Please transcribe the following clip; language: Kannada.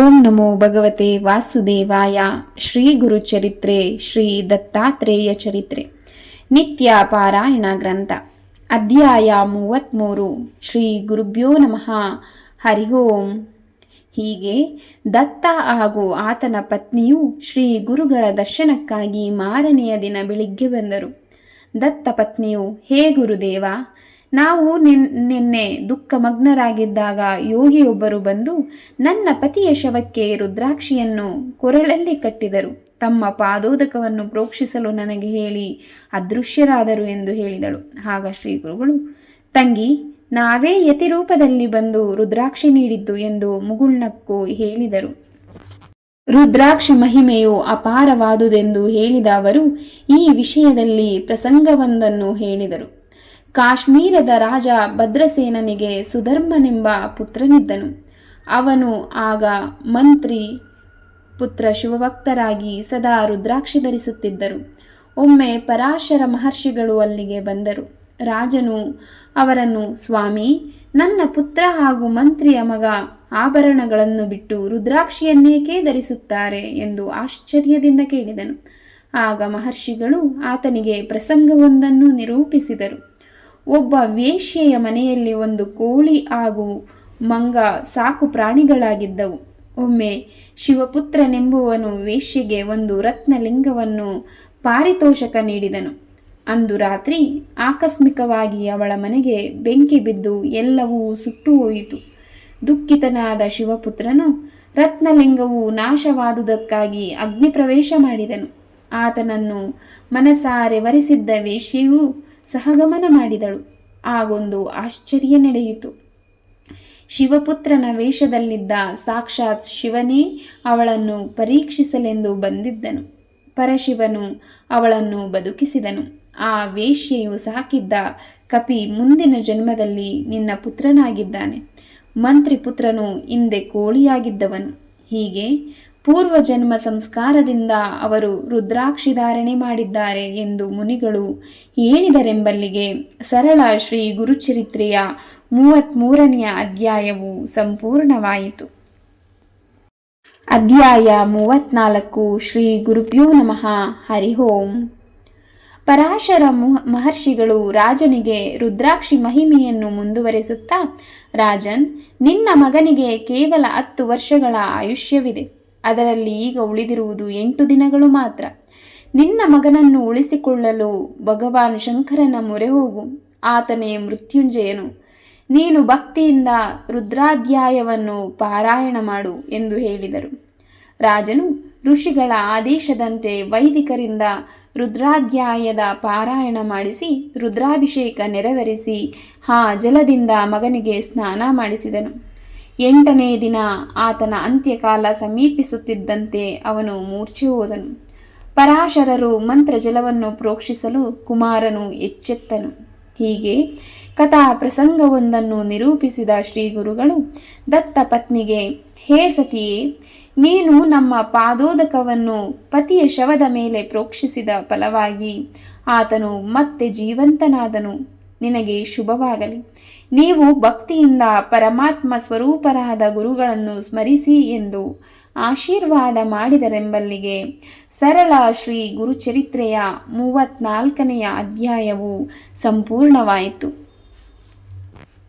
ಓಂ ನಮೋ ಭಗವತೆ ವಾಸುದೇವಾಯ. ಶ್ರೀ ಗುರುಚರಿತ್ರೆ, ಶ್ರೀ ದತ್ತಾತ್ರೇಯ ಚರಿತ್ರೆ, ನಿತ್ಯ ಪಾರಾಯಣ ಗ್ರಂಥ, ಅಧ್ಯಾಯ 33. ಶ್ರೀ ಗುರುಭ್ಯೋ ನಮಃ. ಹರಿ ಓಂ. ಹೀಗೆ ದತ್ತ ಹಾಗೂ ಆತನ ಪತ್ನಿಯು ಶ್ರೀ ಗುರುಗಳ ದರ್ಶನಕ್ಕಾಗಿ ಮಾರನೆಯ ದಿನ ಬೆಳಿಗ್ಗೆ ಬಂದರು. ದತ್ತ ಪತ್ನಿಯು, ಹೇ ಗುರುದೇವ, ನಾವು ನಿನ್ನೆ ದುಃಖಮಗ್ನರಾಗಿದ್ದಾಗ ಯೋಗಿಯೊಬ್ಬರು ಬಂದು ನನ್ನ ಪತಿಯ ಶವಕ್ಕೆ ರುದ್ರಾಕ್ಷಿಯನ್ನು ಕೊರಳಲ್ಲಿ ಕಟ್ಟಿದರು. ತಮ್ಮ ಪಾದೋದಕವನ್ನು ಪ್ರೋಕ್ಷಿಸಲು ನನಗೆ ಹೇಳಿ ಅದೃಶ್ಯರಾದರು ಎಂದು ಹೇಳಿದಳು. ಆಗ ಶ್ರೀ ಗುರುಗಳು, ತಂಗಿ, ನಾವೇ ಯತಿರೂಪದಲ್ಲಿ ಬಂದು ರುದ್ರಾಕ್ಷಿ ನೀಡಿದ್ದು ಎಂದು ಮುಗುಳ್ನಕ್ಕು ಹೇಳಿದರು. ರುದ್ರಾಕ್ಷಿ ಮಹಿಮೆಯು ಅಪಾರವಾದುದೆಂದು ಹೇಳಿದ ಅವರು ಈ ವಿಷಯದಲ್ಲಿ ಪ್ರಸಂಗವೊಂದನ್ನು ಹೇಳಿದರು. ಕಾಶ್ಮೀರದ ರಾಜ ಭದ್ರಸೇನನಿಗೆ ಸುಧರ್ಮನೆಂಬ ಪುತ್ರನಿದ್ದನು. ಅವನು ಆಗ ಮಂತ್ರಿ ಪುತ್ರ ಶಿವಭಕ್ತರಾಗಿ ಸದಾ ರುದ್ರಾಕ್ಷಿ ಧರಿಸುತ್ತಿದ್ದರು. ಒಮ್ಮೆ ಪರಾಶರ ಮಹರ್ಷಿಗಳು ಅಲ್ಲಿಗೆ ಬಂದರು. ರಾಜನು ಅವರನ್ನು, ಸ್ವಾಮಿ, ನನ್ನ ಪುತ್ರ ಹಾಗೂ ಮಂತ್ರಿಯ ಮಗ ಆಭರಣಗಳನ್ನು ಬಿಟ್ಟು ರುದ್ರಾಕ್ಷಿಯನ್ನೇಕೆ ಧರಿಸುತ್ತಾರೆ ಎಂದು ಆಶ್ಚರ್ಯದಿಂದ ಕೇಳಿದನು. ಆಗ ಮಹರ್ಷಿಗಳು ಆತನಿಗೆ ಪ್ರಸಂಗವೊಂದನ್ನು ನಿರೂಪಿಸಿದರು. ಒಬ್ಬ ವೇಶ್ಯೆಯ ಮನೆಯಲ್ಲಿ ಒಂದು ಕೋಳಿ ಹಾಗೂ ಮಂಗ ಸಾಕು ಪ್ರಾಣಿಗಳಾಗಿದ್ದವು. ಒಮ್ಮೆ ಶಿವಪುತ್ರನೆಂಬುವನು ವೇಶ್ಯೆಗೆ ಒಂದು ರತ್ನಲಿಂಗವನ್ನು ಪಾರಿತೋಷಕ ನೀಡಿದನು. ಅಂದು ರಾತ್ರಿ ಆಕಸ್ಮಿಕವಾಗಿ ಅವಳ ಮನೆಗೆ ಬೆಂಕಿ ಬಿದ್ದು ಎಲ್ಲವೂ ಸುಟ್ಟು ಹೋಯಿತು. ದುಃಖಿತನಾದ ಶಿವಪುತ್ರನು ರತ್ನಲಿಂಗವು ನಾಶವಾದುದಕ್ಕಾಗಿ ಅಗ್ನಿ ಪ್ರವೇಶ ಮಾಡಿದನು. ಆತನನ್ನು ಮನಸಾರೆ ವರಿಸಿದ್ದ ವೇಶ್ಯೆಯೂ ಸಹಗಮನ ಮಾಡಿದಳು. ಆಗೊಂದು ಆಶ್ಚರ್ಯ ನಡೆಯಿತು. ಶಿವಪುತ್ರನ ವೇಷದಲ್ಲಿದ್ದ ಸಾಕ್ಷಾತ್ ಶಿವನೇ ಅವಳನ್ನು ಪರೀಕ್ಷಿಸಲೆಂದು ಬಂದಿದ್ದನು. ಪರಶಿವನು ಅವಳನ್ನು ಬದುಕಿಸಿದನು. ಆ ವೇಶ್ಯೆಯು ಸಾಕಿದ್ದ ಕಪಿ ಮುಂದಿನ ಜನ್ಮದಲ್ಲಿ ನಿನ್ನ ಪುತ್ರನಾಗಿದ್ದಾನೆ. ಮಂತ್ರಿ ಪುತ್ರನು ಹಿಂದೆ ಕೋಳಿಯಾಗಿದ್ದವನು. ಹೀಗೆ ಪೂರ್ವಜನ್ಮ ಸಂಸ್ಕಾರದಿಂದ ಅವರು ರುದ್ರಾಕ್ಷಿ ಧಾರಣೆ ಮಾಡಿದ್ದಾರೆ ಎಂದು ಮುನಿಗಳು ಹೇಳಿದರೆಂಬಲ್ಲಿಗೆ ಸರಳ ಶ್ರೀ ಗುರುಚರಿತ್ರೆಯ 33ನೇ ಅಧ್ಯಾಯವು ಸಂಪೂರ್ಣವಾಯಿತು. ಅಧ್ಯಾಯ 34. ಶ್ರೀ ಗುರುಭ್ಯೋ ನಮಃ. ಹರಿ ಓಂ. ಪರಾಶರ ಮಹರ್ಷಿಗಳು ರಾಜನಿಗೆ ರುದ್ರಾಕ್ಷಿ ಮಹಿಮೆಯನ್ನು ಮುಂದುವರೆಸುತ್ತಾ, ರಾಜನ್, ನಿನ್ನ ಮಗನಿಗೆ ಕೇವಲ 10 ವರ್ಷಗಳ ಆಯುಷ್ಯವಿದೆ. ಅದರಲ್ಲಿ ಈಗ ಉಳಿದಿರುವುದು 8 ದಿನಗಳು ಮಾತ್ರ. ನಿನ್ನ ಮಗನನ್ನು ಉಳಿಸಿಕೊಳ್ಳಲು ಭಗವಾನ್ ಶಂಕರನ ಮೊರೆ ಹೋಗು. ಆತನೇ ಮೃತ್ಯುಂಜಯನು. ನೀನು ಭಕ್ತಿಯಿಂದ ರುದ್ರಾಧ್ಯಾಯವನ್ನು ಪಾರಾಯಣ ಮಾಡು ಎಂದು ಹೇಳಿದರು. ರಾಜನು ಋಷಿಗಳ ಆದೇಶದಂತೆ ವೈದಿಕರಿಂದ ರುದ್ರಾಧ್ಯಾಯದ ಪಾರಾಯಣ ಮಾಡಿಸಿ ರುದ್ರಾಭಿಷೇಕ ನೆರವೇರಿಸಿ ಜಲದಿಂದ ಮಗನಿಗೆ ಸ್ನಾನ ಮಾಡಿಸಿದನು. 8ನೇ ದಿನ ಆತನ ಅಂತ್ಯಕಾಲ ಸಮೀಪಿಸುತ್ತಿದ್ದಂತೆ ಅವನು ಮೂರ್ಛೆ ಹೋದನು. ಪರಾಶರರು ಮಂತ್ರಜಲವನ್ನು ಪ್ರೋಕ್ಷಿಸಲು ಕುಮಾರನು ಎಚ್ಚೆತ್ತನು. ಹೀಗೆ ಕಥಾ ಪ್ರಸಂಗವೊಂದನ್ನು ನಿರೂಪಿಸಿದ ಶ್ರೀ ಗುರುಗಳು ದತ್ತ ಪತ್ನಿಗೆ, ಹೇ ಸತಿಯೇ, ನೀನು ನಮ್ಮ ಪಾದೋದಕವನ್ನು ಪತಿಯ ಶವದ ಮೇಲೆ ಪ್ರೋಕ್ಷಿಸಿದ ಫಲವಾಗಿ ಆತನು ಮತ್ತೆ ಜೀವಂತನಾದನು. ನಿನಗೆ ಶುಭವಾಗಲಿ. ನೀವು ಭಕ್ತಿಯಿಂದ ಪರಮಾತ್ಮ ಸ್ವರೂಪರಾದ ಗುರುಗಳನ್ನು ಸ್ಮರಿಸಿ ಎಂದು ಆಶೀರ್ವಾದ ಮಾಡಿದರೆಂಬಲ್ಲಿಗೆ ಸರಳ ಶ್ರೀ ಗುರುಚರಿತ್ರೆಯ 34ನೇ ಅಧ್ಯಾಯವು ಸಂಪೂರ್ಣವಾಯಿತು.